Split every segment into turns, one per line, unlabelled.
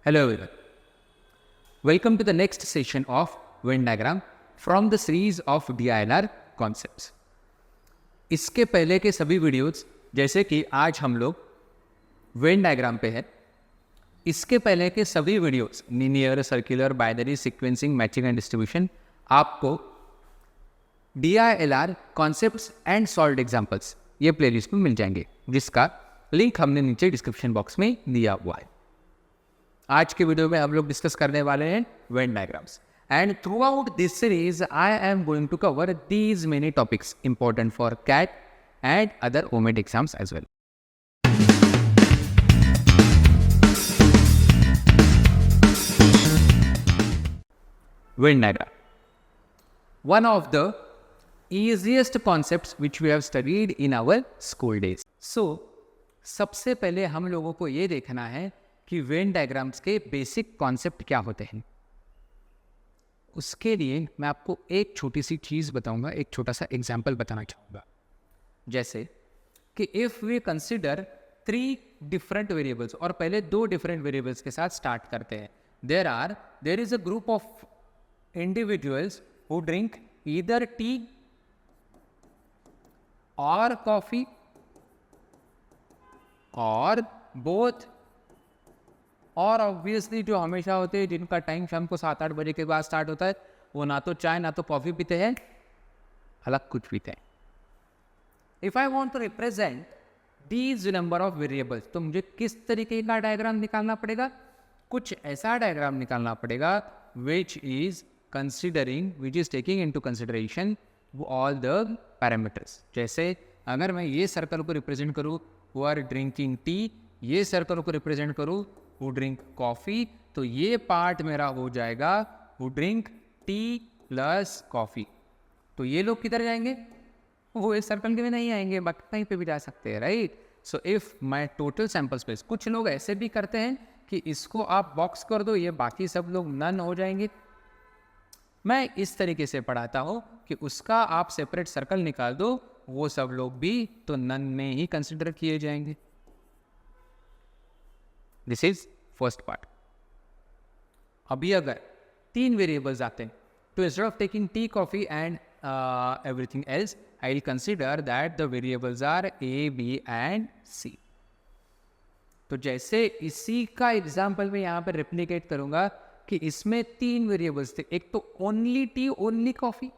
Hello everyone. Welcome to the next session of Venn diagram from the series of DILR concepts. इसके पहले के सभी videos जैसे कि आज हम लोग वेन डायग्राम पे हैं, इसके पहले के सभी videos linear, circular, binary, sequencing, matching and distribution आपको DILR concepts and solved examples ये प्लेलिस्ट में मिल जाएंगे, जिसका लिंक हमने नीचे डिस्क्रिप्शन बॉक्स में दिया हुआ है. आज के वीडियो में हम लोग डिस्कस करने वाले हैं Venn diagrams, and throughout this series I am going to cover these many topics important for CAT and other OMET exams as well. Venn diagram, one of the easiest concepts which we have studied in our school days. So सबसे पहले हम लोगों को ये देखना है कि when diagrams के बेसिक कॉन्सेप्ट क्या होते हैं. उसके लिए मैं आपको एक छोटी सी चीज़ बताऊंगा, एक छोटा सा एग्जाम्पल बताना चाहूँगा. जैसे कि if we consider 3 different variables, और पहले 2 डिफरेंट वेरिएबल्स के साथ स्टार्ट करते हैं. There is a group of individuals who drink either T और कॉफी और बोथ. और ऑब्वियसली जो हमेशा होते हैं, जिनका टाइम शाम को 7-8 बजे के बाद स्टार्ट होता है, वो ना तो चाय ना तो कॉफ़ी पीते हैं, अलग कुछ पीते हैं. If I want to represent these number of variables, तो मुझे किस तरीके का डायग्राम निकालना पड़ेगा? कुछ ऐसा डायग्राम निकालना पड़ेगा which is taking into consideration all the parameters. जैसे अगर मैं ये सर्कल को रिप्रेजेंट करूँ हु आर ड्रिंकिंग टी, ये सर्कल को रिप्रेजेंट करूँ हु ड्रिंक कॉफ़ी, तो ये पार्ट मेरा हो जाएगा who drink tea plus coffee. तो ये लोग किधर जाएंगे? वो इस सर्कल के में नहीं आएंगे, बाकी कहीं पे भी जा सकते हैं, right. So if my total sample space, कुछ लोग ऐसे भी करते हैं कि इसको आप बॉक्स कर दो, ये बाकी सब लोग नन हो जाएंगे. मैं इस तरीके से पढ़ाता हूँ कि उसका आप सेपरेट सर्कल निकाल दो, वो सब लोग भी तो नन में ही कंसिडर किए जाएंगे. This is first part. अभी अगर 3 वेरिएबल्स आते हैं, तो instead of taking tea, coffee and everything else, I will consider that the variables are A, B and C. तो जैसे इसी का एग्जाम्पल मैं यहाँ पर रेप्लिकेट करूंगा कि इसमें 3 वेरिएबल्स थे, एक तो ओनली टी, ओनली कॉफी.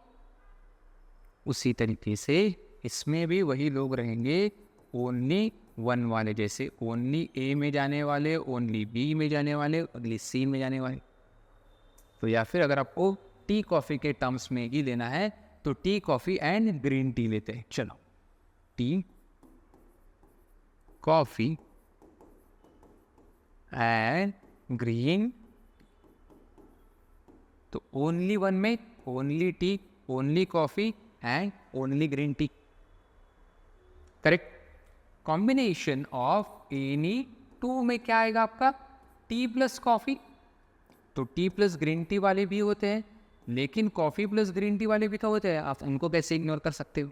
उसी तरीके से इसमें भी वही लोग रहेंगे, ओनली 1 वाले, जैसे ओनली ए में जाने वाले, ओनली बी में जाने वाले, ओनली सी में जाने वाले. तो या फिर अगर आपको टी कॉफ़ी के टर्म्स में ही लेना है तो tea coffee and green tea लेते हैं. चलो, टी कॉफ़ी एंड ग्रीन. तो ओनली 1 में only T, only coffee and only green tea. Correct. Combination of any 2 में क्या आएगा आपका? T plus coffee. तो टी प्लस ग्रीन टी वाले भी होते हैं, लेकिन कॉफ़ी प्लस ग्रीन टी वाले भी तो होते हैं, आप उनको कैसे इग्नोर कर सकते हो?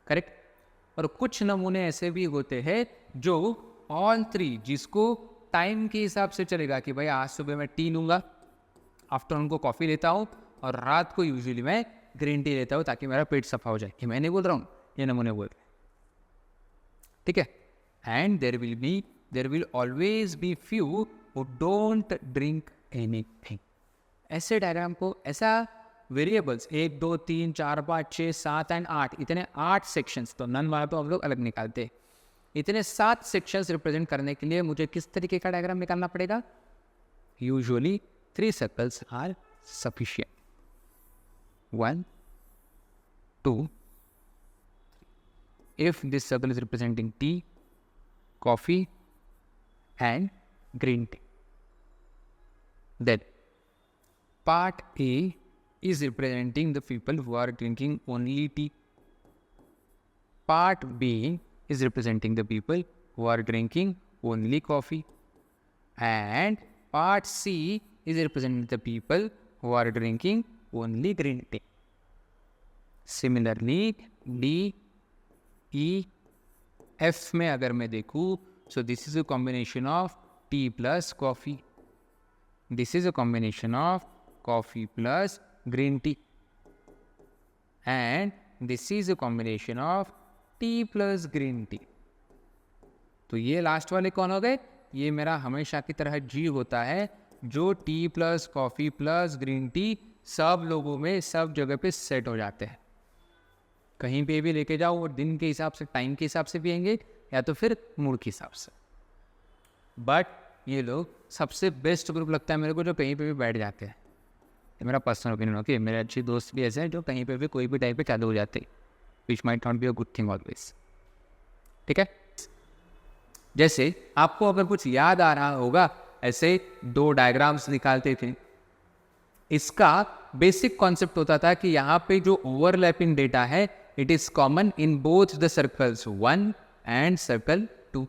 करेक्ट. और कुछ नमूने ऐसे भी होते हैं जो ऑल 3, जिसको टाइम के हिसाब से चलेगा कि भाई आज सुबह मैं टी लूँगा, आफ्टरनून को कॉफ़ी लेता हूँ, और रात को यूजुअली मैं ग्रीन टी लेता हूँ ताकि मेरा पेट सफा हो जाए. ये मैं नहीं बोल रहा हूँ, ये नमूने बोल रहे हैं. ठीक है. And there will always be few who don't drink anything. ऐसे डायग्राम को, ऐसा वेरिएबल्स 1, 2, 3, 4, 5, 6, 7 एंड 8, इतने 8 सेक्शंस, तो नन वाला तो हम लोग अलग निकालते हैं. इतने 7 सेक्शंस रिप्रेजेंट करने के लिए मुझे किस तरीके का डायग्राम निकालना पड़ेगा? Usually 3 circles are sufficient. 1, 2. If this circle is representing tea, coffee and green tea, then part A is representing the people who are drinking only tea. Part B is representing the people who are drinking only coffee. And part C is representing the people who are drinking only green tea. Similarly, D, E, F में अगर मैं देखूँ, so this is a combination of T plus coffee. This is a combination of coffee plus green tea. And this is a combination of tea plus green tea. तो ये last वाले कौन हो गए? ये मेरा हमेशा की तरह जी होता है, जो T plus coffee plus green tea सब लोगों में सब जगह पे सेट हो जाते हैं. कहीं पे भी लेके जाओ, वो दिन के हिसाब से, टाइम के हिसाब से पियेंगे या तो फिर मूड के हिसाब से. बट ये लोग सबसे बेस्ट ग्रुप लगता है मेरे को जो कहीं पे भी बैठ जाते हैं. ये मेरा पर्सनल ओपिनियन. ओके, मेरे अच्छे दोस्त भी ऐसे हैं जो कहीं पे भी कोई भी टाइम पे चालू हो जाते हैं, which might not be a good thing always. ठीक है. जैसे आपको अगर कुछ याद आ रहा होगा, ऐसे 2 डायग्राम्स निकालते थे. इसका बेसिक कॉन्सेप्ट होता था कि यहाँ पे जो ओवरलैपिंग डेटा है, it is common in both the circles 1 and circle 2.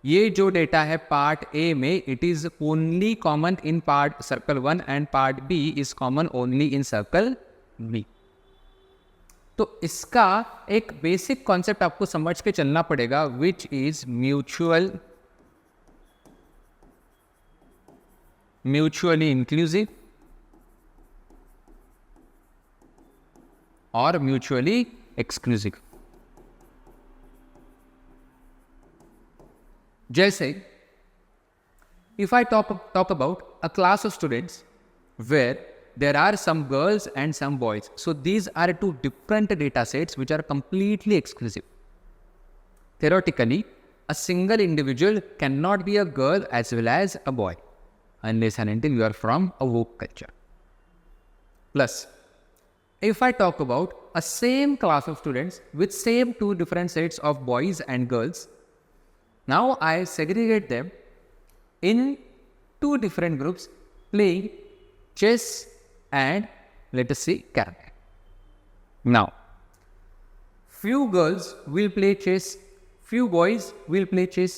ये जो डेटा है पार्ट ए में, it is only common in part circle 1 and part B is common only in circle B. तो इसका एक बेसिक कॉन्सेप्ट आपको समझ के चलना पड़ेगा, विच इज म्यूचुअली इंक्लूसिव और म्यूचुअली एक्सक्लूसिव. जैसे if I talk about a class of students where there are some girls and some boys, so these are 2 different data sets which are completely exclusive. Theoretically, a single individual cannot be a girl as well as a boy unless and until you are from a woke culture. Plus, if I talk about a same class of students with same 2 different sets of boys and girls, now I segregate them in 2 different groups playing chess and let us say carom. Now, few girls will play chess, few boys will play chess,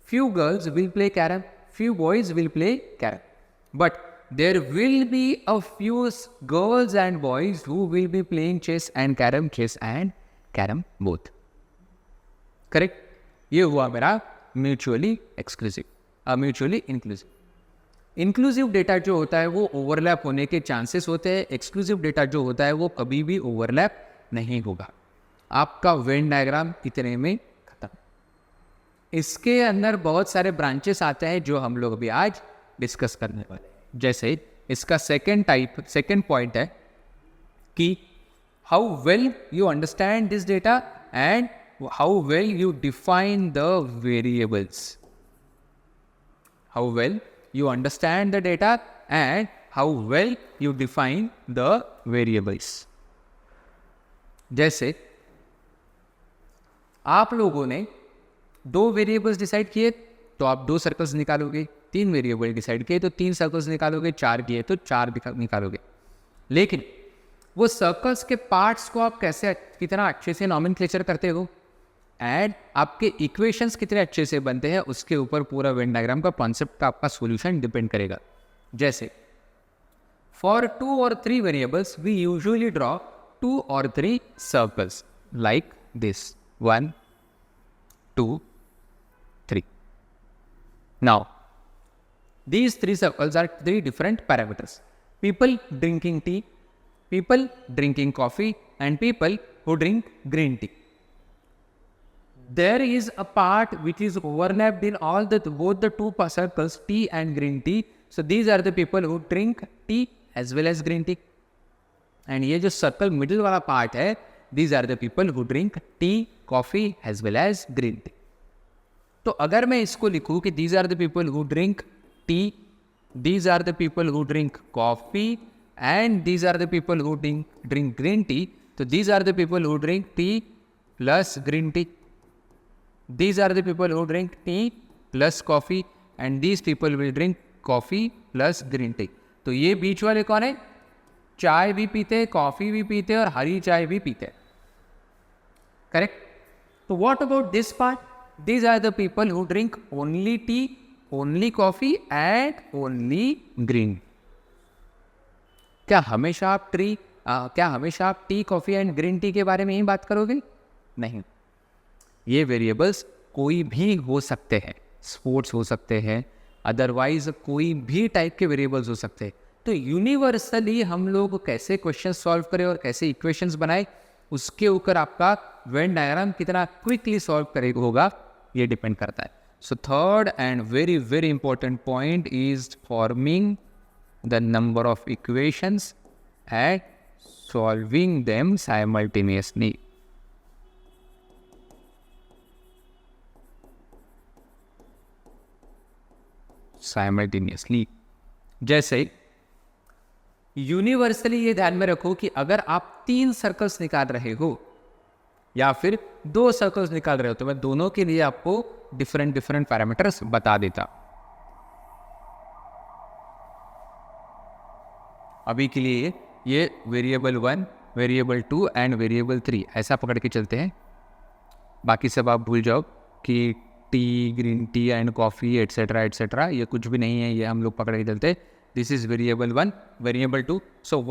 few girls will play carom, few boys will play carom. But there will be a few girls and boys who will be playing chess and carom both. Correct? ये हुआ मेरा mutually exclusive. Mutually inclusive. Inclusive data जो होता है वो overlap होने के chances होते हैं. एक्सक्लूसिव डेटा जो होता है वो कभी भी ओवरलैप नहीं होगा. आपका वेन डायग्राम इतने में खत्म. इसके अंदर बहुत सारे ब्रांचेस आते हैं जो हम लोग अभी आज डिस्कस करने वाले हैं. जैसे इसका सेकेंड पॉइंट है कि how well you understand this data and how well you define the variables. How well you understand the data and how well you define the variables. जैसे आप लोगों ने 2 वेरिएबल्स डिसाइड किए तो आप 2 सर्कल्स निकालोगे. 3 वेरिएबल डिसाइड किए तो 3 सर्कल्स निकालोगे. 4 किए तो 4 निकालोगे. लेकिन वो सर्कल्स के पार्ट्स को आप कैसे कितना अच्छे से नॉमेनक्लेचर करते हो एंड आपके इक्वेशंस कितने अच्छे से बनते हैं, उसके ऊपर पूरा वेन डायग्राम का कॉन्सेप्ट का आपका सॉल्यूशन डिपेंड करेगा. जैसे फॉर 2 और 3 वेरिएबल्स वी यूजुअली ड्रॉ 2 और 3 circles like this 1 2 3. Now these 3 circles are 3 different parameters. People drinking tea, people drinking coffee, and people who drink green tea. There is a part which is overlapped in all both the 2 circles, tea and green tea. So these are the people who drink tea as well as green tea. And ये जो circle middle वाला part है, these are the people who drink tea, coffee as well as green tea. तो अगर मैं इसको लिखूँ कि these are the people who drink tea, these are the people who drink coffee, and these are the people who drink green tea. So these are the people who drink tea plus green tea. These are the people who drink tea plus coffee, and these people will drink coffee plus green tea. तो ये बीच वाले कौन है? चाय भी पीते, coffee भी पीते और हरी चाय भी पीते. करेक्ट? तो what about this part? These are the people who drink only tea, only coffee and only green. क्या हमेशा आप T, coffee and green tea के बारे में ही बात करोगे? नहीं. ये वेरिएबल्स कोई भी हो सकते हैं. स्पोर्ट्स हो सकते हैं, अदरवाइज कोई भी टाइप के वेरिएबल्स हो सकते हैं। तो यूनिवर्सली हम लोग कैसे क्वेश्चन सॉल्व करें और कैसे इक्वेशंस बनाए, उसके ऊपर आपका वेन डायग्राम कितना क्विकली सॉल्व करेगा होगा, ये डिपेंड करता है। So third and very very important point is forming the number of equations and solving them simultaneously. Simultaneously जैसे यूनिवर्सली ये ध्यान में रखो कि अगर आप 3 सर्कल्स निकाल रहे हो या फिर 2 सर्कल्स निकाल रहे हो तो मैं दोनों के लिए आपको डिफरेंट डिफरेंट पैरामीटर्स बता देता। अभी के लिए ये वेरिएबल 1, वेरिएबल 2 एंड वेरिएबल 3 ऐसा पकड़ के चलते हैं। बाकी सब आप भूल जाओ कि T, green tea and coffee etcetera etcetera, ये कुछ भी नहीं है, ये हम लोग पकड़ के चलते। This is variable 1, variable 2। So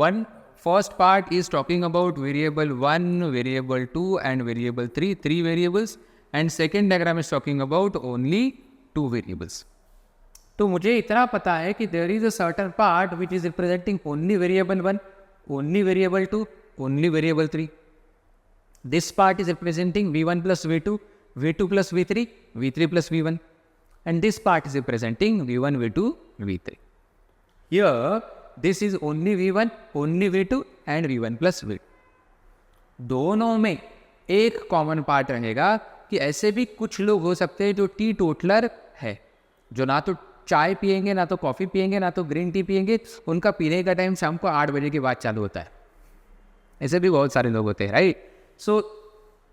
first part is talking about variable 1, variable 2 and variable 3, 3 variables, and second diagram is talking about only 2 variables. तो मुझे इतना पता है कि there is a certain part which is representing only variable 1, only variable 2, only variable 3। This part is representing V1 plus V2, V2 plus V3, V3 plus V1. And this part is representing V1, V2, V3. Here, this is only V1, only V2 and V1 plus V2. दोनों में एक common part रहेगा कि ऐसे भी कुछ लोग हो सकते हैं जो टी टोटलर है, जो ना तो चाय पियेंगे, ना तो कॉफ़ी पियेंगे, ना तो ग्रीन टी पियेंगे, उनका पीने का टाइम शाम को 8 बजे के बाद चालू होता है। ऐसे भी बहुत सारे लोग होते हैं, right? So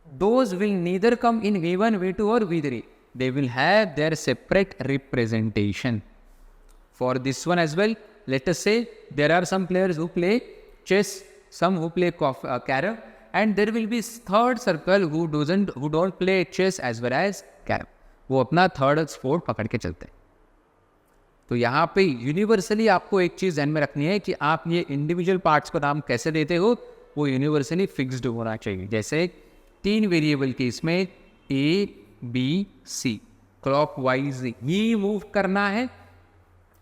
those will neither come in V1, V2 or V3. They will have their separate representation. For this one as well, let us say there are some players who play chess, some who play carom, and there will be third circle who don't play chess as well as carom. वो अपना third sport पकड़ के चलते हैं। तो यहाँ पे universally आपको एक चीज़ ध्यान में रखनी है कि आप ये इंडिविजुअल पार्ट्स को नाम कैसे देते हो, वो यूनिवर्सली फिक्स्ड होना चाहिए। जैसे 3 वेरिएबल के इसमें A, B, C clockwise he move करना है,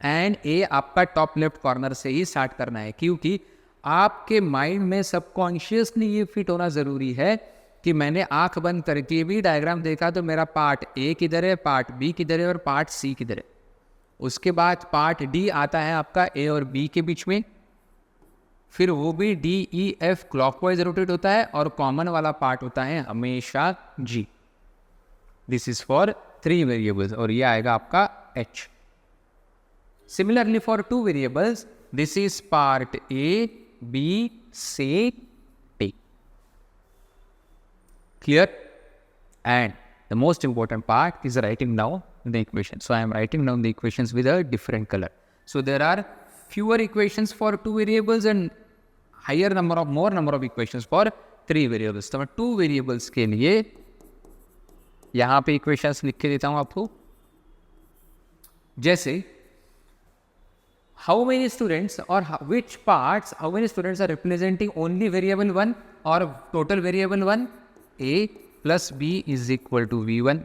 एंड A आपका टॉप लेफ्ट कॉर्नर से ही स्टार्ट करना है, क्योंकि आपके माइंड में सबकॉन्शियसली ये फिट होना ज़रूरी है कि मैंने आंख बंद करके भी डायग्राम देखा तो मेरा पार्ट A किधर है, पार्ट B किधर है और पार्ट C किधर है। उसके बाद पार्ट D आता है आपका A और B के बीच में, फिर वो भी D, E, F clockwise rotate होता है, और कॉमन वाला पार्ट होता है हमेशा G। This is for 3 variables और ये आएगा आपका H। Similarly for 2 variables, this is part A, B, C, T। Clear? And the most important part is writing down the equation. So I am writing down the equations with a different color. So there are fewer equations for 2 variables and more number of equations for 3 variables. तो मैं 2 variables के लिए यहाँ पे equations लिख के देता हूँ आपको. जैसे how many students are representing only variable 1 or total variable 1? A plus B is equal to V1.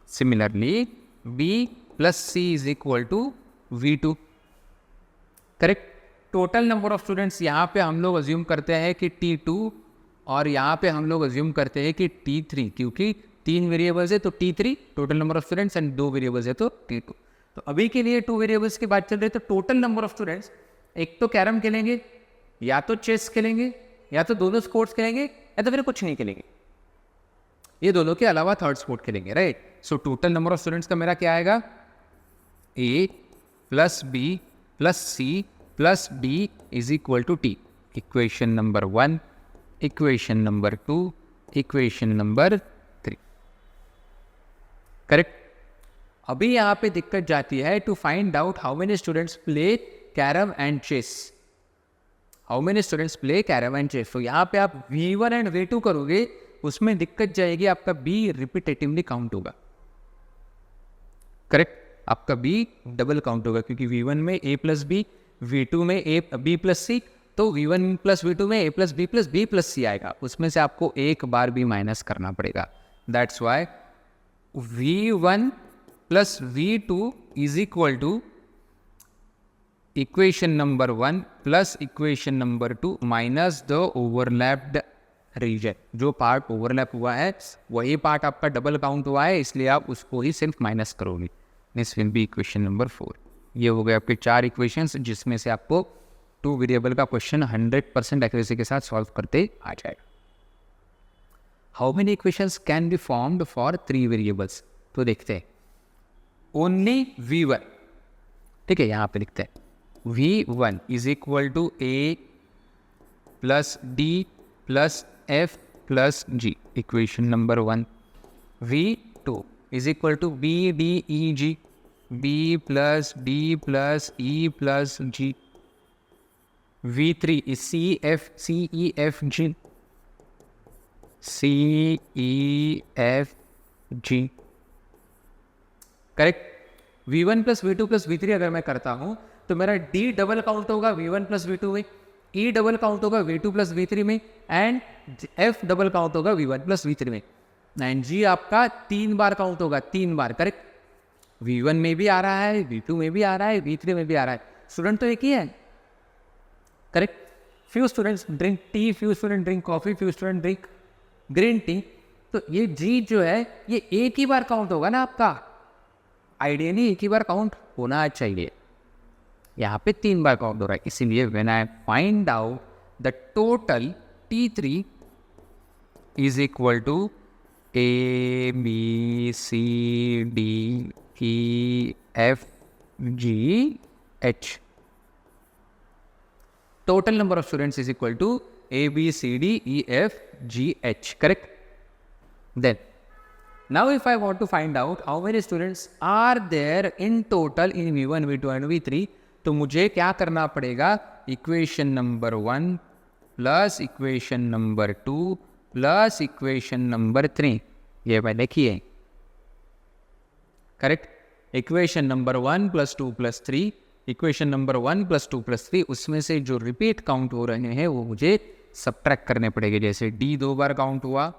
Similarly, B plus C is equal to V2. Correct. Total number of students यहाँ पे हम लोग अज्यूम करते हैं कि T2 और यहाँ पे हम लोग अज्यूम करते हैं कि T3, क्योंकि 3 वेरिएबल्स है तो T3 total number of students and 2 variables है तो T2. तो अभी के लिए 2 वेरिएबल्स की बात चल रही है, तो टोटल नंबर ऑफ स्टूडेंट्स एक तो कैरम खेलेंगे, या तो चेस खेलेंगे, या तो दोनों स्पोर्ट्स खेलेंगे, या तो फिर कुछ नहीं खेलेंगे. ये दोनों के अलावा थर्ड स्पोर्ट खेलेंगे, right. So total number of students का मेरा क्या आएगा? A plus B plus C plus D is equal to T. Equation number 1, equation number 2, equation number 3. Correct. अभी यहाँ पे दिक्कत जाती है to find out how many students play carrom and chess. How many students play carrom and chess. तो यहाँ पे आप V1 एंड V2 करोगे, उसमें दिक्कत जाएगी, आपका B रिपीटेटिवली काउंट होगा. करेक्ट. आपका B डबल काउंट होगा, क्योंकि V1 में A प्लस B, V2 में B प्लस C, तो V1 प्लस V2 में A plus B plus B plus C आएगा. उसमें से आपको एक बार भी माइनस करना पड़ेगा. That's why V1 plus V2 is equal to equation number 1 plus equation number 2 minus the overlapped region. जो पार्ट ओवरलैप हुआ है वही पार्ट आपका डबल काउंट हुआ है, इसलिए आप उसको ही सिर्फ माइनस करोगे। This will be equation number 4। ये हो गए आपके 4 इक्वेशंस, जिसमें से आपको 2 वेरिएबल का क्वेश्चन 100% एक्यूरेसी के साथ सॉल्व करते आ जाएगा। How many equations can be formed for 3 variables? तो देखते हैं। ओनली V1, ठीक है, यहाँ पे लिखते हैं V1 is equal to A plus D plus F plus G, equation number 1। V2 is equal to B D E G, B plus D plus E plus G। V3 is C F G, C E F G, correct. V1 plus V2 plus V3 अगर मैं करता हूं तो मेरा D double count होगा V1 plus V2 में, E double count होगा V2 plus V3 में, एंड F डबल काउंट होगा V1 प्लस V3 में, एंड G आपका 3 बार काउंट होगा, 3 बार, करेक्ट। V1 में भी आ रहा है, V2 में भी आ रहा है, V3 में भी आ रहा है। स्टूडेंट तो एक ही है, correct. Few students drink tea, few student drink coffee, few student drink green tea. तो ये G जो है ये एक ही बार काउंट होगा ना आपका, आइडियली एक ही बार काउंट होना चाहिए। यहाँ पे 3 बार काउंट हो रहा है, इसीलिए when I find out the total T3 is equal to A B C D E F G H। total number of students is equal to A B C D E F G H, correct? Then now if I want to find out how many students are there in total in V1 V2 and V3, तो मुझे क्या करना पड़ेगा? Equation number 1 plus equation number 2 plus equation number 3, ये मैंने किए, correct. Equation number 1 plus 2 plus 3, equation number 1 plus 2 plus 3, उसमें से जो रिपीट काउंट हो रहे हैं वो मुझे सबट्रैक्ट करने पड़ेंगे। जैसे D 2 बार काउंट हुआ,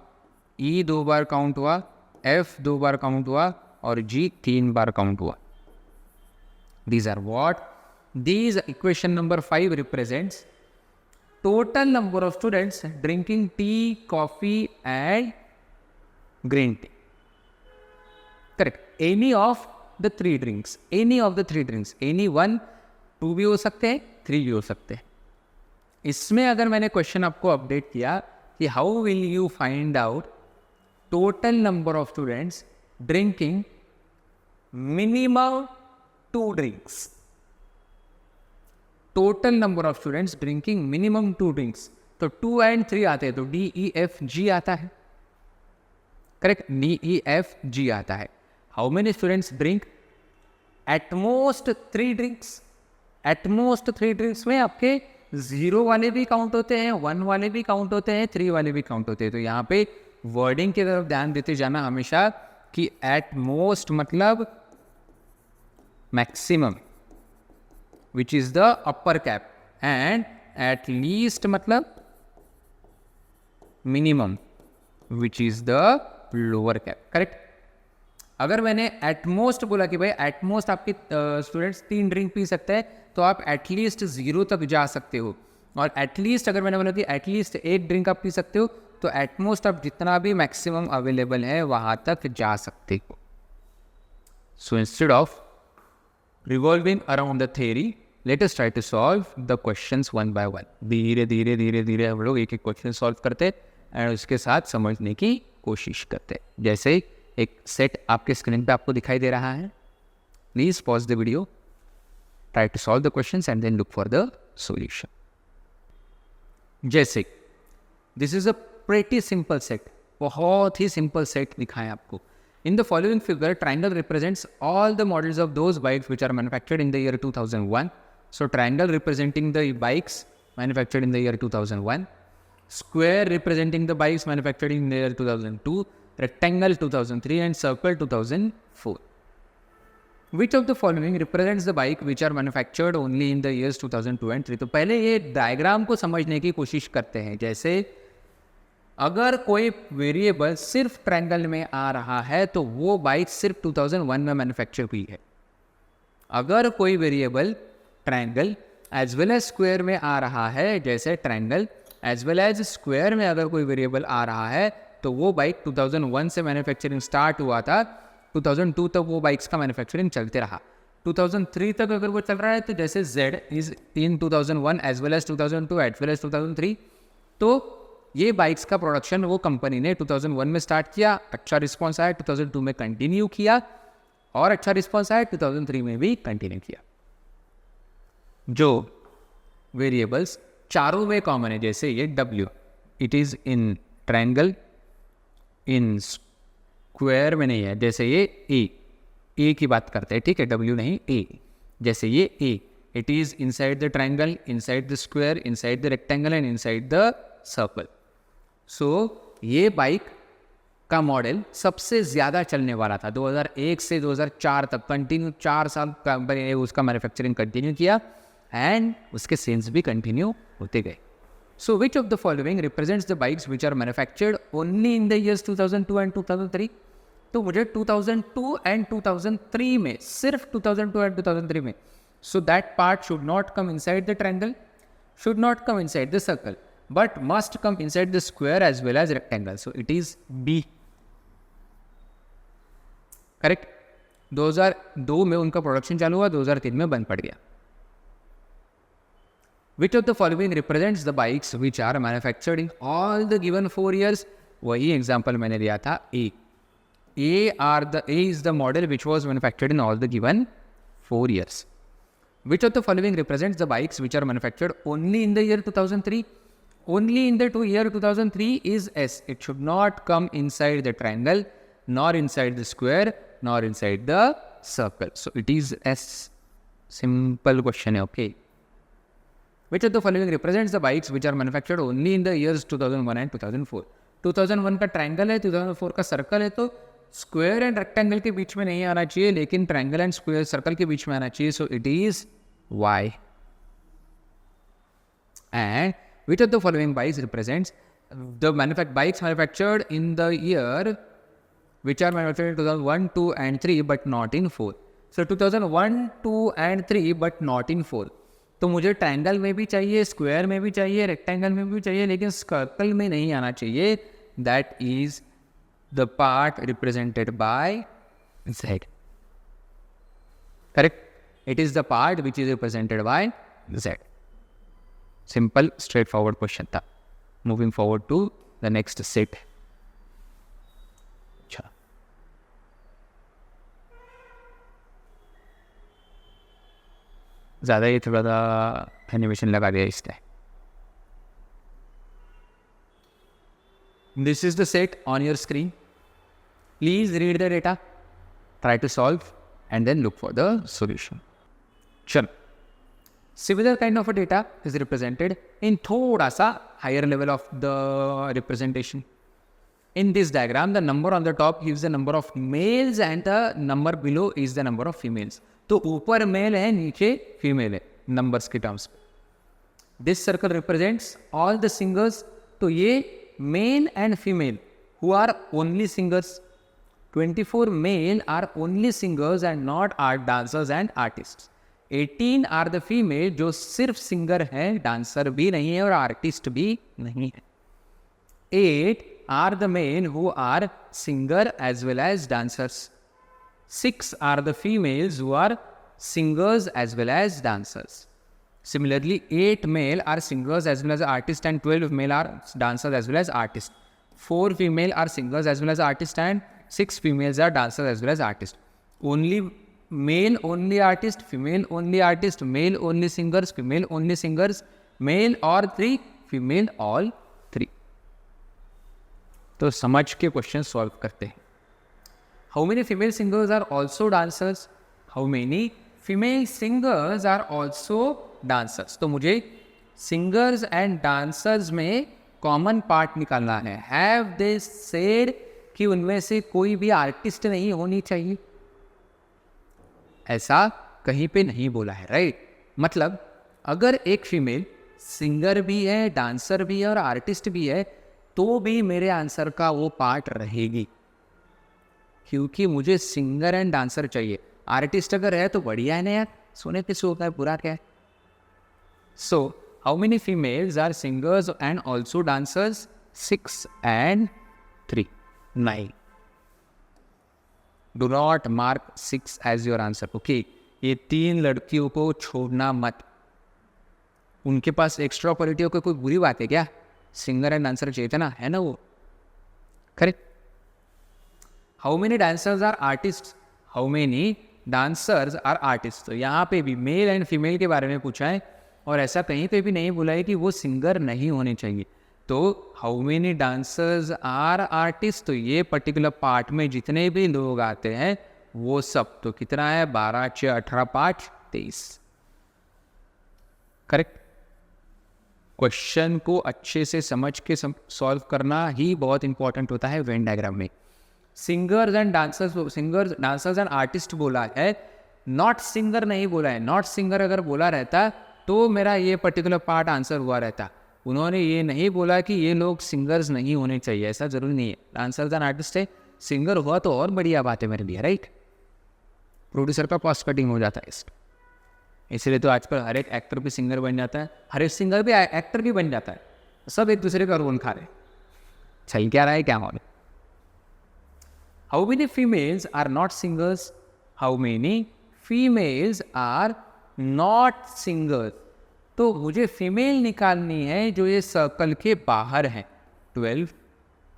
E 2 बार काउंट हुआ, F 2 बार काउंट हुआ और G 3 बार काउंट हुआ। These are what? These equation number 5 represents total number of students drinking tea, coffee and green tea. Correct. Any of the 3 drinks. Any of the 3 drinks. Any 1, 2 भी हो सकते हैं, 3 भी हो सकते हैं। इसमें अगर मैंने क्वेश्चन आपको अपडेट किया कि how will you find out total number of students drinking minimum 2 drinks, total number of students drinking minimum 2 drinks, तो 2 एंड 3 आते हैं, तो D E F G आता है, correct. D E F G आता है। How many students drink? At most 3 drinks. At most 3 drinks में आपके 0 वाले भी काउंट होते हैं, 1 वाले भी काउंट होते हैं, 3 वाले भी काउंट होते हैं। तो यहाँ पे वर्डिंग की तरफ ध्यान देते जाना हमेशा कि एट मोस्ट मतलब maximum which is the upper cap, and at least मतलब minimum which is the lower cap, correct। अगर मैंने at most बोला कि भाई at most आपके स्टूडेंट्स 3 ड्रिंक पी सकते हैं, तो आप at least 0 तक जा सकते हो। और at least अगर मैंने बोला कि at least 1 ड्रिंक आप पी सकते हो, तो at most आप जितना भी मैक्सिमम अवेलेबल है वहाँ तक जा सकते हो। So instead of revolving around the theory, let us try to solve the questions one by one। धीरे धीरे धीरे धीरे हम लोग एक एक क्वेश्चन सॉल्व करते एंड उसके साथ समझने की कोशिश करते। जैसे एक सेट आपके स्क्रीन पे आपको दिखाई दे रहा है, please pause the video, try to solve the questions and then look for the solution. जैसे this is a pretty simple set, बहुत ही सिंपल सेट दिखाएं आपको। In the following figure, triangle represents all the models of those bikes which are manufactured in the year 2001. So triangle representing the bikes manufactured in the year 2001, square representing the bikes manufactured in the year 2002, rectangle 2003 and circle 2004. Which of the following represents the bike which are manufactured only in the years 2002 and 3? तो पहले ये diagram को समझने की कोशिश करते हैं। जैसे अगर कोई वेरिएबल सिर्फ ट्रायंगल में आ रहा है तो वो बाइक सिर्फ 2001 में मैन्युफैक्चर हुई है। अगर कोई variable triangle as well as square में आ रहा है, जैसे triangle as well as square में अगर कोई वेरिएबल आ रहा है, तो वो बाइक 2001 से मैन्युफैक्चरिंग स्टार्ट हुआ था, 2002 तक वो बाइक्स का मैन्युफैक्चरिंग चलते रहा। 2003 तक अगर वो चल रहा है तो जैसे Z is in 2001 as well as 2002 as well as 2003, तो ये बाइक्स का प्रोडक्शन वो कंपनी ने 2001 में स्टार्ट किया, अच्छा रिस्पॉन्स आया, 2002 में कंटिन्यू किया और अच्छा रिस्पॉन्स आया, 2003 में भी कंटिन्यू किया। जो वेरिएबल्स चारों में कॉमन है, जैसे ये W, it is in triangle, in square में नहीं है, जैसे ये ए की बात करते हैं, ठीक है, W नहीं A, जैसे ये A, it is inside the triangle, inside the square, inside the rectangle and inside the circle. So ये बाइक का मॉडल सबसे ज़्यादा चलने वाला था 2001 से 2004 तक, कंटिन्यू 4 साल कंपनी ने उसका मैन्युफैक्चरिंग कंटिन्यू किया एंड उसके सेल्स भी कंटिन्यू होते गए। So which of the following represents the bikes which are manufactured only in the years 2002 and 2003? तो मुझे 2002 एंड 2003 में, सिर्फ 2002 एंड 2003 में, so that part should not come inside the triangle, should not come inside the circle, but must come inside the square as well as rectangle. So it is B. Correct? 2002 में उनका production चालू हुआ, 2003 में बंद पड़ गया। Which of the following represents the bikes which are manufactured in all the given 4 years? वही example मैंने दिया था, A. A is the model which was manufactured in all the given 4 years. Which of the following represents the bikes which are manufactured only in the year 2003? Only in the year 2003 is S. It should not come inside the triangle, nor inside the square, nor inside the circle. So it is S. Simple question, okay? Which of the following represents the bikes which are manufactured only in the years 2001 and 2004? 2001 का triangle है, 2004 का circle है, तो square and rectangle के बीच में नहीं आना चाहिए, लेकिन ट्रायंगल एंड स्क्वायर सर्कल के बीच में आना चाहिए. So it is Y. And which of the following bikes represents the bikes manufactured in the year which are manufactured in 2001, 2 and 3 but not in 4? So 2001, 2 and 3 but not in 4. तो मुझे triangle में भी चाहिए, square में भी चाहिए, rectangle में भी चाहिए, लेकिन सर्कल में नहीं आना चाहिए. That is the part represented by Z. Correct? It is the part which is represented by Z. Simple, straightforward question था. Moving forward to the next set. अच्छा. ज़्यादा ये थोड़ा सा एनिमेशन लगा दिया इसने. This is the set on your screen. Please read the data, try to solve, and then look for the solution. चलो, similar kind of a data is represented in थोड़ा सा higher level of the representation. In this diagram, the number on the top gives the number of males and the number below is the number of females. तो ऊपर mail है, नीचे female है numbers के terms पे. This circle represents all the singers. तो ये male and female who are only singers. 24 male are only singers and not art dancers and artists. 18 are the female जो सिर्फ सिंगर है, डांसर भी नहीं है और आर्टिस्ट भी नहीं है. 8 are the men who are singer as well as dancers. 6 are the females who are singers as well as dancers. Similarly, 8 male are singers as well as artists and 12 male are dancers as well as artists. 4 female are singers as well as artists and 6 females are dancers as well as artists. Only male only artist, female only artist, male only singers, female only singers, male all 3, female all 3. तो समझ के question solve करते हैं. How many female singers are also dancers? How many female singers are also dancers? तो मुझे singers and dancers में common part निकालना है. हैव दे सेड कि उनमें से कोई भी आर्टिस्ट नहीं होनी चाहिए? ऐसा कहीं पे नहीं बोला है, राइट? मतलब अगर एक फीमेल सिंगर भी है, डांसर भी है और आर्टिस्ट भी है, तो भी मेरे आंसर का वो पार्ट रहेगी, क्योंकि मुझे सिंगर एंड डांसर चाहिए। आर्टिस्ट अगर है तो बढ़िया है ना यार, सोने पे होता है, बुरा क्या है। So how many females are singers and also dancers? 6 and 3, 9. Do not mark 6 as your answer, okay. ये 3 लड़कियों को छोड़ना मत। उनके पास एक्स्ट्रा क्वालिटी कोई बुरी बात है क्या? सिंगर एंड डांसर चाहिए था ना, है ना वो, correct. How many dancers are artist? How many dancers are artist. तो यहाँ पे भी मेल एंड फीमेल के बारे में पूछा है, और ऐसा कहीं पे भी नहीं बोला है कि वो सिंगर नहीं होने चाहिए। तो how many dancers are artist, तो ये पर्टिकुलर पार्ट में जितने भी लोग आते हैं वो सब, तो कितना है? 12, 6, 18, 5, 23, करेक्ट। क्वेश्चन को अच्छे से समझ के सॉल्व करना ही बहुत इंपॉर्टेंट होता है वेन डायग्राम में। Singers and dancers and artist बोला है, नॉट सिंगर नहीं बोला है। नॉट सिंगर अगर बोला रहता तो मेरा ये पर्टिकुलर पार्ट आंसर हुआ रहता। उन्होंने ये नहीं बोला कि ये लोग सिंगर्स नहीं होने चाहिए, ऐसा जरूरी नहीं है। डांसर्स एंड आर्टिस्ट है, सिंगर हुआ तो और बढ़िया बात है मेरे लिए, राइट। प्रोड्यूसर का कॉस्ट कटिंग हो जाता है इसलिए तो आजकल हर एक एक्टर भी सिंगर बन जाता है, हर एक सिंगर भी एक्टर भी बन जाता है, सब एक दूसरे का रोल खा रहे। चल क्या रहा है, क्या हो रहा है? How many females are not singers? How many females are not singers? तो मुझे फीमेल निकालनी है जो ये सर्कल के बाहर है। 12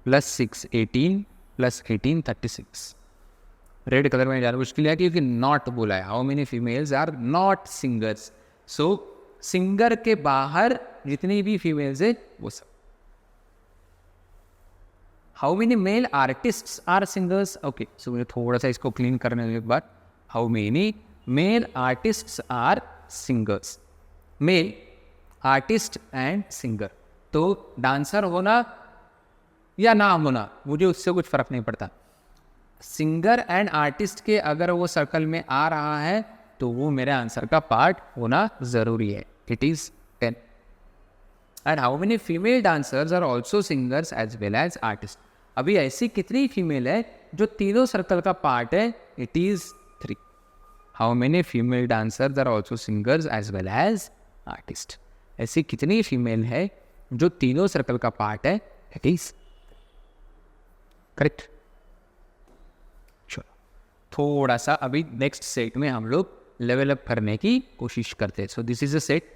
+ 6 18 + 18 36। रेड कलर में जाना मुश्किल है क्योंकि नॉट बोला है। How many females are not singers? So singer के बाहर जितनी भी फीमेल्स है वो सब। How many male artists are singers? Okay, so मुझे थोड़ा सा इसको क्लीन करने दो एक बार। How many male artists are singers? Male artist and singer. तो डांसर होना या ना होना मुझे उससे कुछ फर्क नहीं पड़ता। सिंगर एंड आर्टिस्ट के अगर वो सर्कल में आ रहा है तो वो मेरे आंसर का पार्ट होना जरूरी है। It is 10। And how many female dancers are also singers as well as artist? अभी ऐसी कितनी फीमेल है जो तीनों सर्कल का पार्ट है? It is 3। How many female dancers are also singers as well as artist? ऐसी कितनी फीमेल है जो तीनों सर्कल का पार्ट है? It is correct. चलो थोड़ा सा अभी नेक्स्ट सेट में हम लोग लेवल अप करने की कोशिश करते हैं। So this is a set.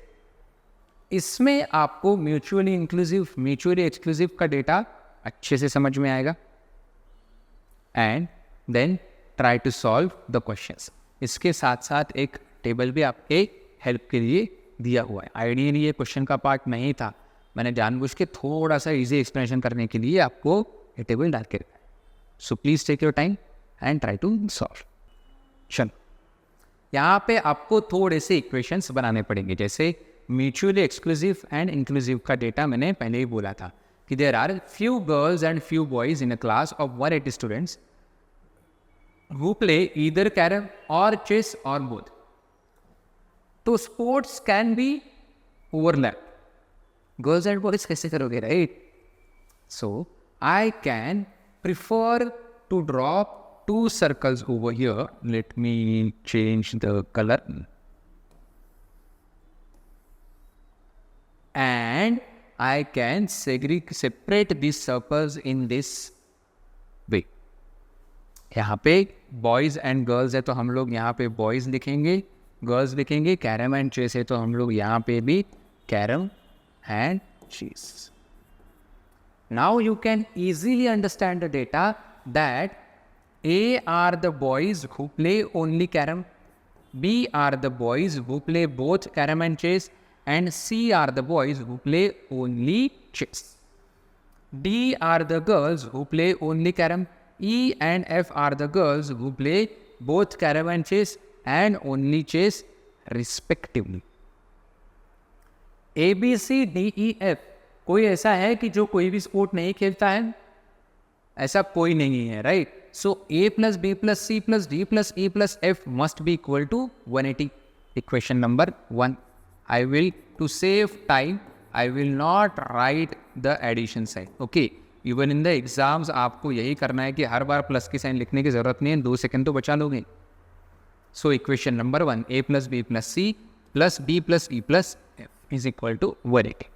इसमें आपको म्यूचुअली इंक्लूसिव म्यूचुअली एक्सक्लूसिव का डेटा अच्छे से समझ में आएगा and then try to solve the questions. इसके साथ साथ एक टेबल भी आपके हेल्प के लिए दिया हुआ है। आइडियली ये क्वेश्चन का पार्ट नहीं था, मैंने जानबूझ के थोड़ा सा इजी एक्सप्लेनेशन करने के लिए आपको ये टेबल डाल के रखा है। So please take your time and try to solve. चलो यहाँ पे आपको थोड़े से इक्वेशंस बनाने पड़ेंगे। जैसे म्यूचुअली एक्सक्लूसिव एंड इंक्लूसिव का डेटा मैंने पहले ही बोला था कि there are few girls and few boys in a class of 180 students who play either carom or chess or both. तो sports can be overlap. Girls and boys कैसे करोगे, right? So I can prefer to draw 2 circles over here. Let me change the color. And I can separate these circles in this way. यहाँ पे boys and girls है तो हम लोग यहाँ पे बॉयज़ लिखेंगे, गर्ल्स लिखेंगे। कैरम एंड चेस है तो हम लोग यहाँ पे भी carrom and chess. Now you can easily understand the data that A are the boys who play only carom, B are the boys who play both carom and chess, and C are the boys who play only chess. D are the girls who play only carom, E and F are the girls who play both carom and chess and only chess respectively. A, B, C, D, E, F कोई ऐसा है कि जो कोई भी sport नहीं खेलता है? ऐसा कोई नहीं है, right? So A plus B plus C plus D plus E plus F must be equal to 180. Equation number 1. I will, to save time, I will not write the addition sign. Okay, even in the exams आपको यही करना है कि हर बार plus की sign लिखने की जरूरत नहीं है, 2 सेकेंड तो बचा लोगे. So equation number 1, a plus b plus c plus d plus e plus f is equal to 180.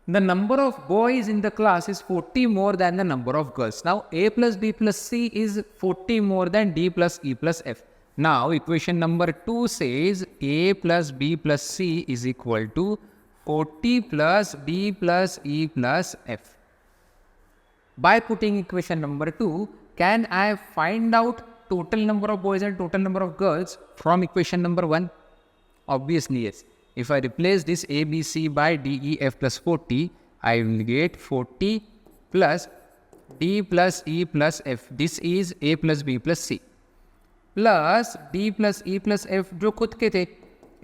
The number of boys in the class is 40 more than the number of girls. Now a plus b plus c is 40 more than d plus e plus f. Now equation number 2 says a plus b plus c is equal to 40 plus d plus e plus f. By putting equation number 2, can I find out total number of boys and total number of girls from equation number 1? Obviously yes. If I replace this a, b, c by d, e, f plus 40, I will get 40 plus d plus e plus f. This is a plus b plus c plus d plus e plus f जो खुद के थे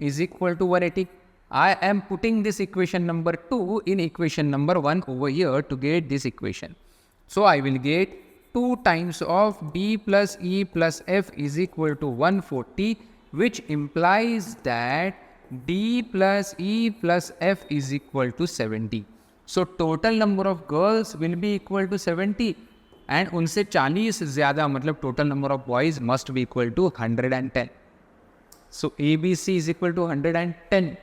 is equal to 180. I am putting this equation number 2 in equation number 1 over here to get this equation. So I will get 2 times of d plus e plus f is equal to 140, which implies that d plus e plus f is equal to 70. So total number of girls will be equal to 70 and उनसे 40 ज़्यादा मतलब total number of boys must be equal to 110. So ABC is equal to 110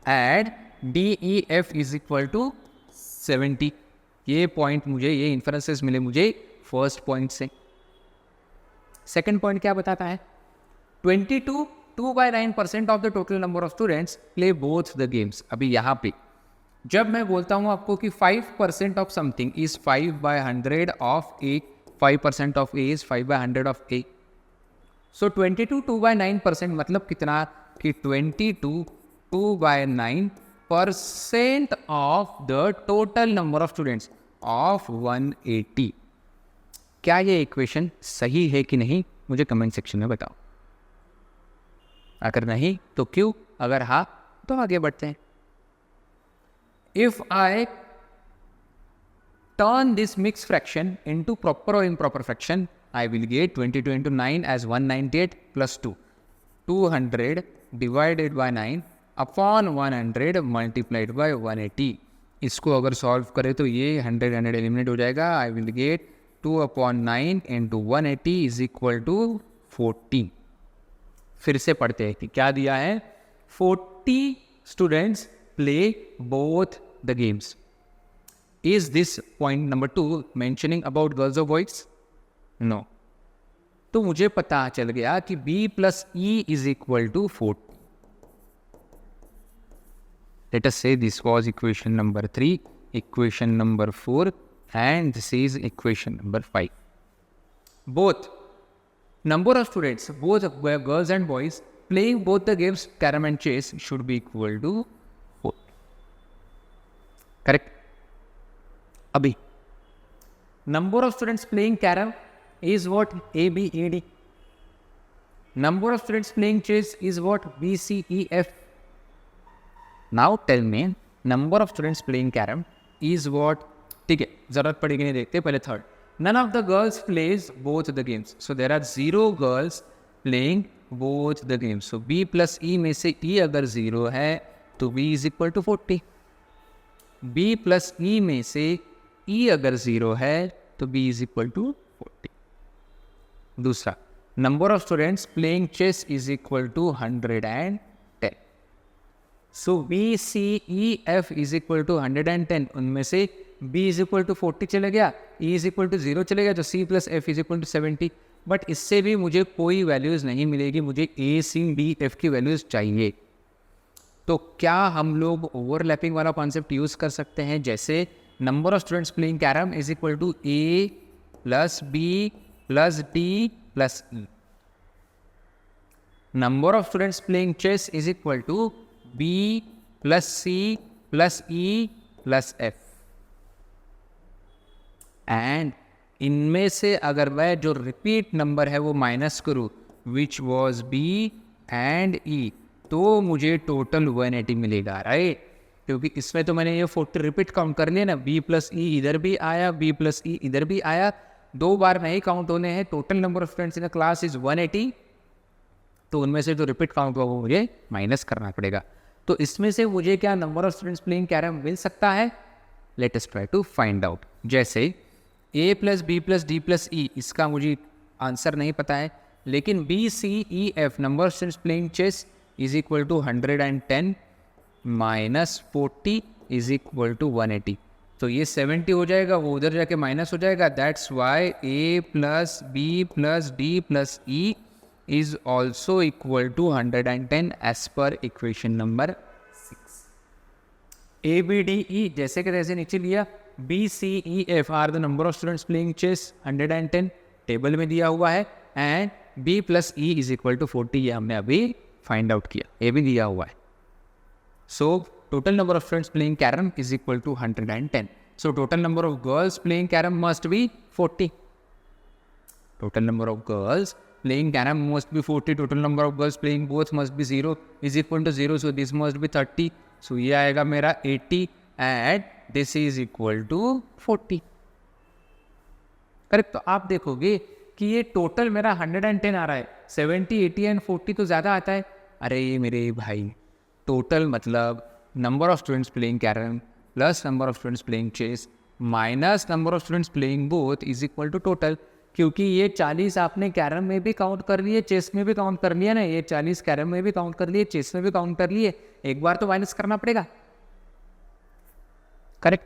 and DEF is equal to 70. ये point मुझे, ये inferences मिले मुझे first point से. Second point क्या बताता है? 2.9% of the total number of students play both the games. अभी यहाँ पे जब मैं बोलता हूँ आपको कि 5% of something is 5/100 of A, 5% of A is 5/100 of A. So 22 2/9% मतलब कितना कि 22 2/9% of the total number of students of 180. क्या ये इक्वेशन सही है कि नहीं मुझे कमेंट सेक्शन में बताओ. अगर नहीं तो क्यों, अगर हाँ तो आगे बढ़ते हैं. If I turn this mix fraction into proper और improper fraction, I will get 22 into 9 as 198 plus 2. 200 divided by 9 upon 100 multiplied by 180. इसको अगर सॉल्व करें तो ये 100 एलिमिनेट हो जाएगा. I will get 2 upon 9 into 180 is equal to 14. फिर से पढ़ते हैं कि क्या दिया है. 40 students play both the games. Is this point number 2 mentioning about girls or boys? No. तो मुझे पता चल गया कि b plus e is equal to 40. Let us say this was equation number 3, equation number 4, and this is equation number 5. Both number of students, both girls and boys, playing both the games carom and chess should be equal to 4. Correct? Abhi, number of students playing carom is what? A, B, A, D. Number of students playing chess is what? B, C, E, F. Now tell me, number of students playing carom is what? ठीक है, जरूरत पड़ेगी नहीं, देखते पहले third. None of the girls plays both the games. So there are 0 girls playing both the games. So B plus E में से E अगर 0 है तो B is equal to 40. B plus E में से E अगर 0 है तो B is equal to 40. दूसरा, number of students playing chess is equal to 110. So B, C, E, F is equal to 110. उनमें से B is equal to 40 चले गया, E is equal to 0 चले गया, तो C plus F is equal to 70. But इससे भी मुझे कोई वैल्यूज़ नहीं मिलेगी, मुझे A, C, D, F की वैल्यूज़ चाहिए. तो क्या हम लोग ओवरलैपिंग वाला कॉन्सेप्ट यूज़ कर सकते हैं, जैसे number of students playing carrom is equal to A plus B plus D plus E. Number of students playing chess is equal to B plus C plus E plus F. And इनमें से अगर मैं जो repeat number है वो minus करूँ, which was B and E, तो मुझे टोटल 180 मिलेगा, राइट. क्योंकि इसमें तो मैंने ये 40 रिपीट काउंट कर लिया ना, B प्लस E इधर भी आया, B प्लस E इधर भी आया, 2 बार नहीं काउंट होने हैं. Total number of students in the class is 180, तो उनमें से जो रिपीट काउंट हुआ वो मुझे माइनस करना पड़ेगा. तो इसमें से मुझे क्या number of students playing carrom मिल सकता है? Let us try to find out. जैसे a plus B plus D plus E, इसका मुझे आंसर नहीं पता है, लेकिन B C E F number of students playing chess is equal to 110 minus 40 is equal to 180। तो ये 70 हो जाएगा, वो उधर जाके माइनस हो जाएगा। That's why a plus B plus D plus E is also equal to 110 as per equation number 6। A B D E जैसे कि तैसे नीचे लिया, B C E F are the number of students playing chess 110 table में दिया हुआ है, and B plus E is equal to 40, ये हमने अभी फाइंड आउट किया, ये भी दिया हुआ है। So total number of students playing carom is equal to 110. So total number of girls playing carom must be 40. Total number of girls playing carom must be 40. Total number of girls playing both must be 0 is equal to 0. So this must be 30. So ये आएगा मेरा 80 and this is equal to 40. Correct. तो आप देखोगे कि ये total मेरा 110 आ रहा है, 70, 80 एंड 40 तो ज़्यादा आता है। अरे ये मेरे भाई, टोटल मतलब number of students playing carrom plus number of students playing chess minus number of students playing both is equal to total. क्योंकि ये 40 आपने कैरम में भी काउंट कर लिए, चेस में भी काउंट कर लिया ना, ये 40 कैरम में भी काउंट कर लिए, चेस में भी काउंट कर लिए, एक बार तो माइनस करना पड़ेगा। Correct.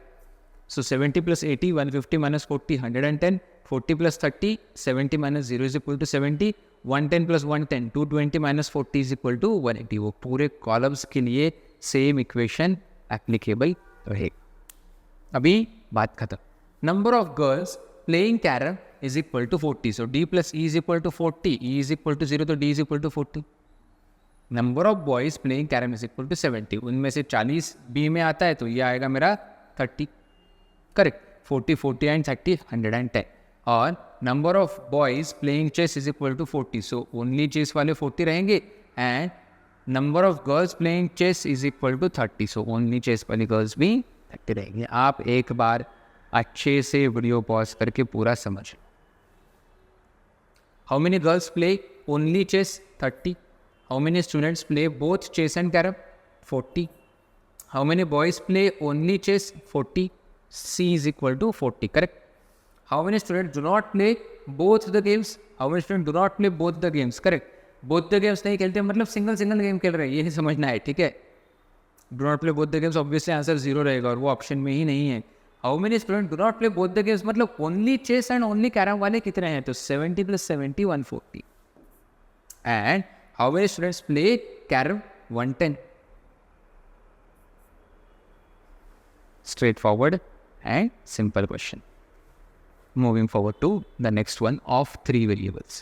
So 70 plus 80 150 minus 40 110, 40 plus 30 70 minus 0 is equal to 70, 110 plus 110 220 minus 40 is equal to 180। वो पूरे कॉलम्स के लिए सेम इक्वेशन एप्लीकेबल रहेगी। अभी बात खत्म। Number of girls playing carrom is equal to 40, so d plus e is equal to 40, e is equal to 0 तो d is equal to 40। Number of boys playing carrom is equal to 70, उनमें से 40 b में आता है तो ये आएगा मेरा 30। करेक्ट। 40 40 एंड 30 110। और number of boys playing chess is equal to 40, so only chess वाले 40 रहेंगे, and number of girls playing chess is equal to 30, so only chess वाली गर्ल्स भी 30 रहेंगे। आप एक बार अच्छे से वीडियो पॉज करके पूरा समझ लो। How many girls play only chess 30, how many students play both chess and carrom 40, how many boys play only chess 40, C is equal to 40, correct? How many students do not play both the games? How many students do not play both the games? Correct. Both the games नहीं खेलते मतलब single game खेल रहे हैं, ये समझना है, ठीक है। Do not play both the games, obviously answer 0 रहेगा और वो ऑप्शन में ही नहीं है। How many students do not play both the games मतलब only chess and only carrom वाले कितने हैं? तो 70 plus 70 140. And how many students play carrom 110? Straightforward and simple question. Moving forward to the next one of 3 variables.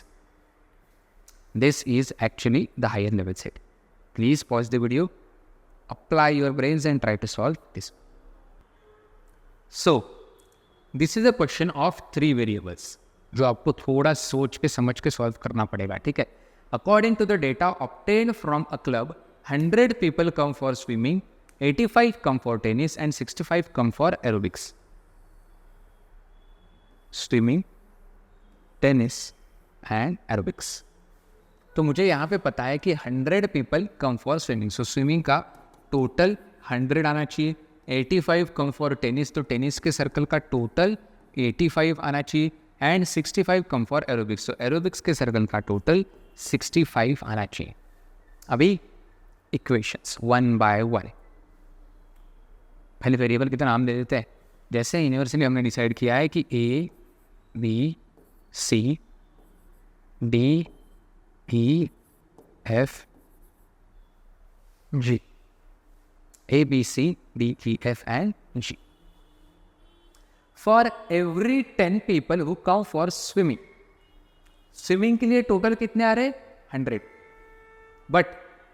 This is actually the higher level set. Please pause the video, apply your brains and try to solve this. So, this is a question of 3 variables जो आपको थोड़ा सोच के समझ के solve करना पड़ेगा, ठीक है। According to the data obtained from a club, 100 people come for swimming, 85 come for tennis and 65 come for aerobics. Swimming, tennis and aerobics. तो मुझे यहाँ पे पता है कि 100 people come for swimming. So swimming का टोटल 100 आना चाहिए, 85 come for tennis, तो टेनिस के सर्कल का टोटल 85 आना चाहिए, एंड 65 come for aerobics. तो एरोबिक्स के सर्कल का टोटल 65 आना चाहिए। अभी इक्वेशंस 1 by 1। पहले वेरिएबल के तो नाम दे देते हैं। जैसे यूनिवर्सली हमने डिसाइड किया है कि A B C D E F G, A B C D E F and G. For every 10 people who come for swimming, swimming के लिए टोटल कितने आ रहे हैं? 100, बट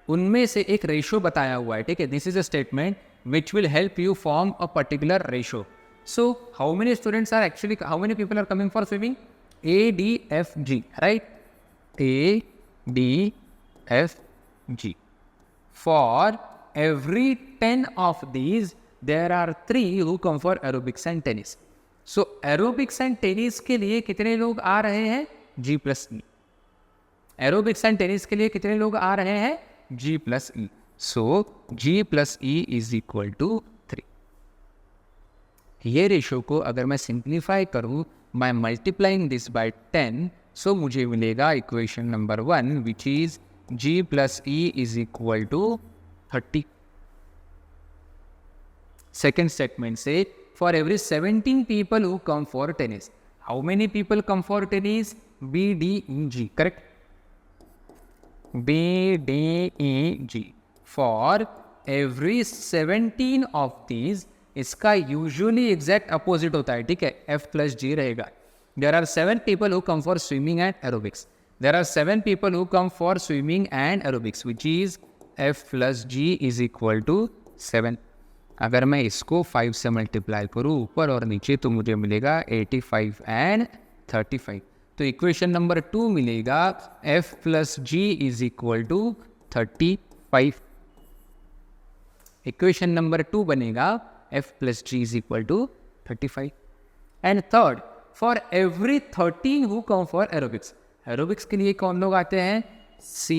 उनमें से एक रेशो बताया हुआ है, ठीक है। This is a statement which will help you form a particular ratio. So how many students are actually, how many people are coming for swimming? A, D, F, G, right? A, D, F, G. For every 10 of these, there are 3 who come for aerobics and tennis. So aerobics and tennis के लिए कितने लोग आ रहे हैं? G plus E. Aerobics and tennis के लिए कितने लोग आ रहे हैं? G plus E. So G plus E is equal to 3. ये रेशो को अगर मैं सिंप्लीफाई करूँ by multiplying this by 10, so मुझे मिलेगा equation number 1 which is G plus E is equal to 30. Second statement say for every 17 people who come for tennis, how many people come for tennis? B, D, E, G. Correct? B, D, E, G. For every 17 of these, इसका usually exact opposite होता है, ठीक है? F plus G रहेगा. There are 7 people who come for swimming and aerobics. There are 7 people who come for swimming and aerobics, which is F plus G is equal to 7. अगर मैं इसको 5 से multiply करूँ ऊपर और नीचे तो मुझे मिलेगा 85 एंड 35. तो इक्वेशन नंबर 2 मिलेगा F plus G is equal to 35. Equation number 2 बनेगा F plus G is equal to 35. And third, for every 13 who come for aerobics. Aerobics के लिए कौन लोग आते हैं? C,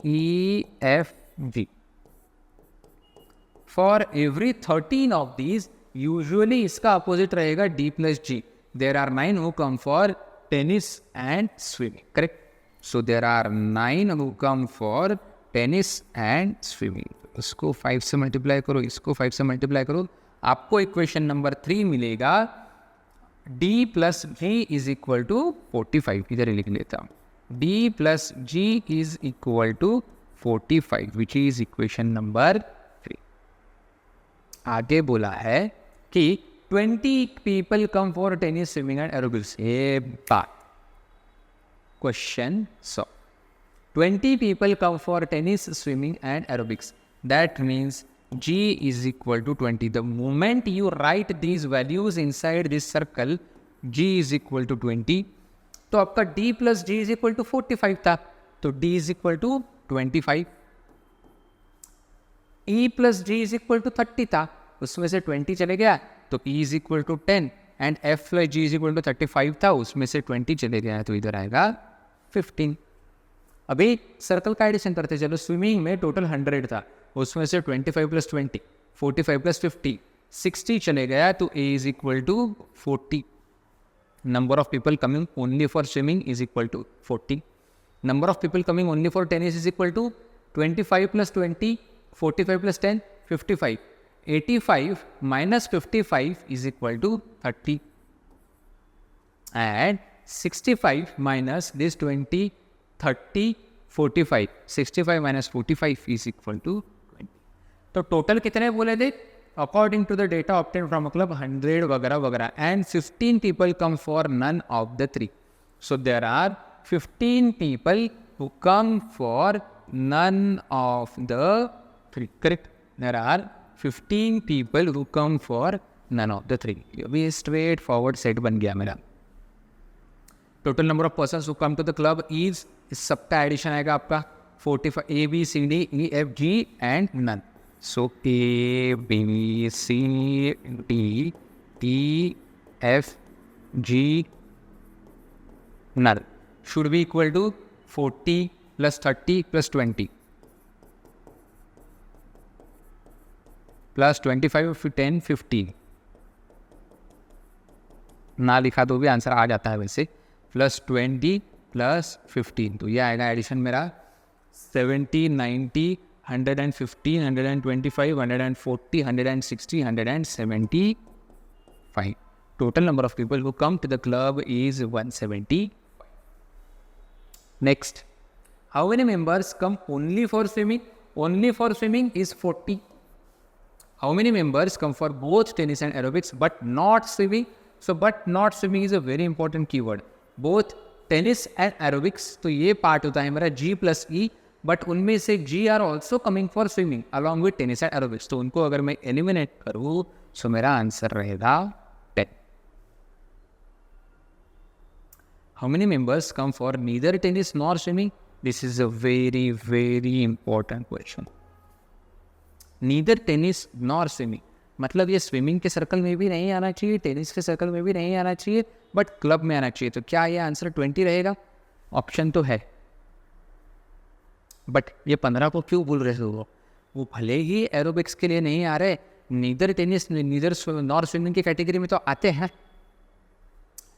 E, F, G. For every 13 of these, usually इसका opposite रहेगा D plus G. There are 9 who come for tennis and swimming. Correct? So there are 9 who come for tennis and swimming. इसको 5 से multiply करो, इसको 5 से multiply करो, आपको equation number 3 मिलेगा D plus G is equal to 45. इधर लिख लेता हूँ. D plus G is equal to 45, which is equation number 3. आगे बोला है कि 20 people come for tennis, swimming and aerobics. ये बात question. So 20 people come for tennis, swimming and aerobics. That means G is equal to 20. The moment you write these values inside this circle, G is equal to 20. तो आपका D plus G is equal to 45 था, तो D is equal to 25. E plus G is equal to 30 था, उसमें से 20 चले गया तो E is equal to 10 and F plus G is equal to 35 था, उसमें से 20 चले गया तो इधर आएगा 15. अभी सर्कल का एडिशन करते चलो. स्विमिंग में टोटल 100 था, उसमें से 25 प्लस 20, 45 प्लस 50, 60 चले गया तो A is equal to 40. Number of people coming only for swimming is equal to 40. Number of people coming only for tennis is equal to 25 plus 20, 45 plus 10, 55. 85 minus 55 is equal to 30. And 65 minus this 20, 30, 45. 65 minus 45 is equal to 20. तो total कितने बोले थे? According to the data obtained from a club, 100 वगैरह वगैरह, and 15 people come for none of the 3. So there are 15 people who come for none of the 3. Correct? There are 15 people who come for none of the 3. अभी straight forward set बन गया मेरा. Total number of persons who come to the club is, इस सबका addition आएगा आपका 45. A, B, C, D, E, F, G and none. So A, B, C, D, E, F, G, none should be equal to 40 plus 30 plus 20 plus 25, 10, 15. ना लिखा तो भी answer आ जाता है वैसे. प्लस 20 प्लस 15, तो ये आएगा एडिशन मेरा 70, 90, 115, 125, 140, 160, 175. Total number of people who come to the club is 175. Next, how many members come only for swimming? Only for swimming is 40. How many members come for both tennis and aerobics but not swimming? So but not swimming is a very important keyword. Both tennis and aerobics, तो ये part होता है मेरा G plus E, but उनमें से G are also coming for swimming along with tennis and aerobics. तो उनको अगर मैं एलिमिनेट करूँ तो मेरा आंसर रहेगा 10. How many members come for neither tennis nor swimming? This is a very very important question. Neither tennis nor swimming मतलब ये स्विमिंग के सर्कल में भी नहीं आना चाहिए, टेनिस के सर्कल में भी नहीं आना चाहिए, बट क्लब में आना चाहिए. तो क्या ये आंसर 20 रहेगा? ऑप्शन तो है, बट ये 15 को क्यों बोल रहे हो? वो भले ही एरोबिक्स के लिए नहीं आ रहे, neither tennis neither nor swimming की कैटेगरी में तो आते हैं,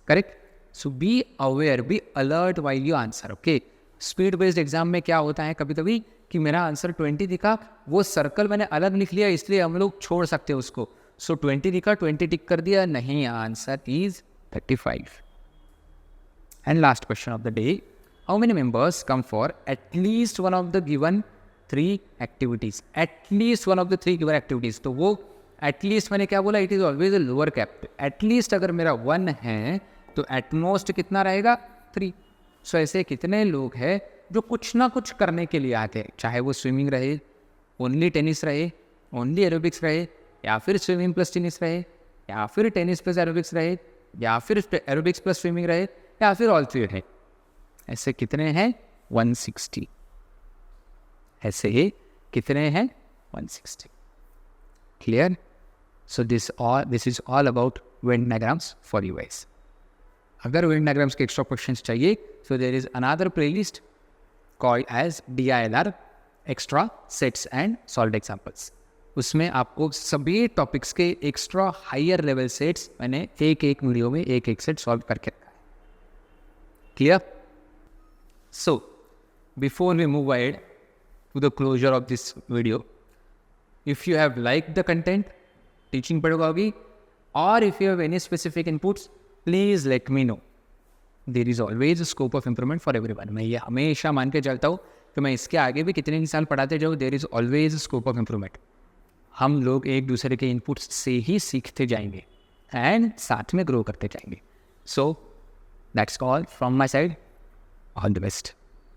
correct. So be aware, be alert while you answer. Okay, speed based exam में क्या होता है कभी कभी कि मेरा आंसर 20 दिखा, वो सर्कल मैंने अलग लिख लिया, इसलिए हम लोग छोड़ सकते हैं उसको. सो 20 दिखा, 20 टिक कर दिया, नहीं, answer is 35. And last question of the day, how many members come for at least one of the given 3 activities. At least one of the 3 given activities. तो वो एटलीस्ट मैंने क्या बोला, it is always a lower cap. At least अगर मेरा 1 है तो at most कितना रहेगा, 3. सो ऐसे कितने लोग हैं जो कुछ ना कुछ करने के लिए आते हैं, चाहे वो स्विमिंग रहे, ओनली टेनिस रहे, ओनली एरोबिक्स रहे, या फिर स्विमिंग प्लस टेनिस रहे, या फिर टेनिस प्लस एरोबिक्स रहे, या फिर एरोबिक्स प्लस स्विमिंग रहे, या फिर ऑल 3 रहे. ऐसे कितने हैं, 160. ऐसे कितने हैं, 160. Clear. So this is all about Venn diagrams for you guys. अगर वेन डायग्राम्स के एक्स्ट्रा क्वेश्चंस चाहिए, so there is another playlist called as DILR extra sets and solved examples. उसमें आपको सभी टॉपिक्स के एक्स्ट्रा हायर लेवल सेट्स मैंने एक video में एक सेट सॉल्व करके रखा है. Clear. So before we move ahead to the closure of this video, if you have like the content, teaching pedagogy, और if you have any specific inputs, please let me know. There is always scope of improvement for everyone. मैं ये हमेशा मान के चलता हूँ कि मैं इसके आगे भी कितने ही साल पढ़ाते जाऊँ, there is always scope of improvement. हम लोग एक दूसरे के इनपुट्स से ही सीखते जाएंगे एंड साथ में ग्रो करते जाएंगे. So that's all from my side. All the best.